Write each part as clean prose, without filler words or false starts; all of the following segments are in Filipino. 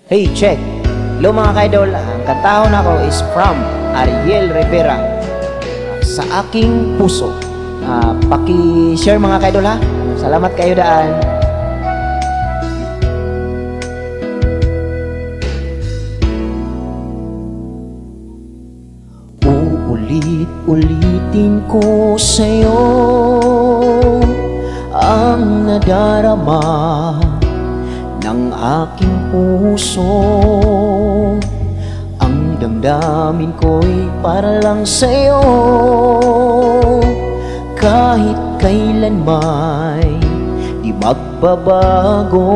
Hey, check! Hello mga kaidol, ang kantahon ako is from Ariel Rivera, Sa Aking Puso. Paki-share mga kaidol ha. Salamat kayo daan. Uulit-ulitin ko sa'yo ang nadarama ng aking puso. Ang damdamin ko'y para lang sa'yo. Kahit kailan may di magbabago.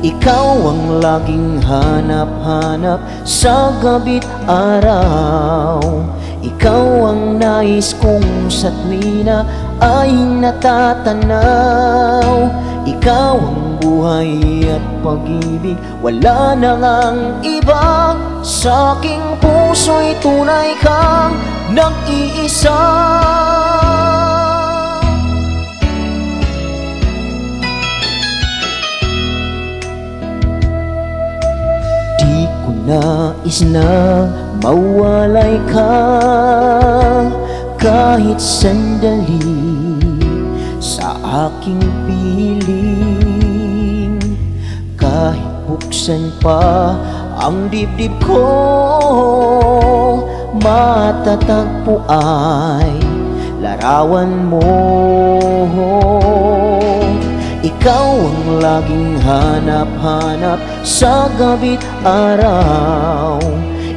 Ikaw ang laging hanap-hanap sa gabi't araw. Ikaw ang nais kong sa tuwina ay natatanaw. Ikaw ang buhay at pag-ibig, wala na ngang iba. Sa aking puso'y tunay kang nag-iisa. Di ko nais na mawalay ka kahit sandali sa aking piling. Kahit buksan pa ang dibdib ko, matatagpo ay larawan mo. Ikaw ang laging hanap-hanap sa gabi't araw.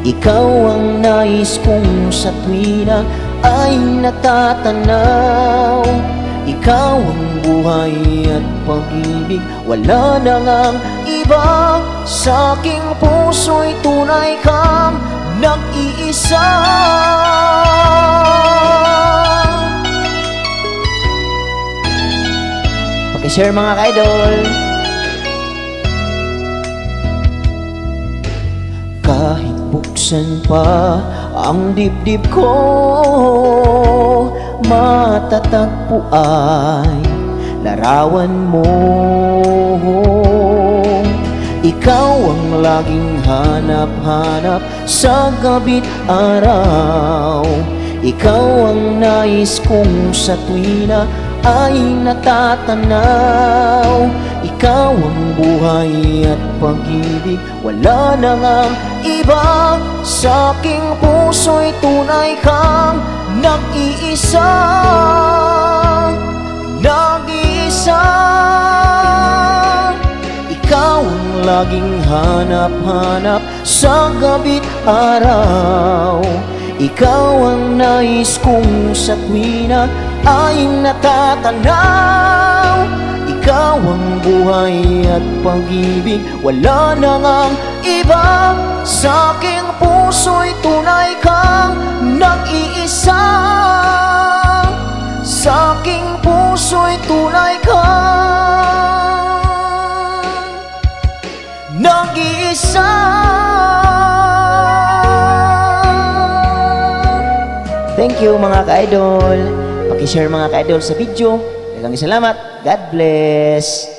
Ikaw ang nais kong sa tuwina ay natatanaw. Ikaw ang buhay at pag-ibig, wala na ngang iba. Sa aking puso'y tunay kang nag-iisa. Paki-share mga ka-idol. Kahit buksan pa ang dibdib ko, matatagpo ay larawan mo. Ikaw ang laging hanap-hanap sa gabi't araw. Ikaw ang nais kong sa tuwina ay natatanaw. Ikaw ang buhay at pag-ibig, wala na ngang iba. Sa aking puso'y tunay kang nag-iisa. Nag-iisa. Ikaw ang laging hanap-hanap sa gabi't araw. Ikaw ang nais kong sa tuwina ay natatanaw. Ikaw ang buhay at pag-ibig, wala na ngang iba. Sa aking puso'y tunay kang nag-iisa. Sa aking puso'y tunay kang nag-iisa. Thank you mga ka-idol. Paki-share mga ka-idol sa video. Daghang salamat. God bless.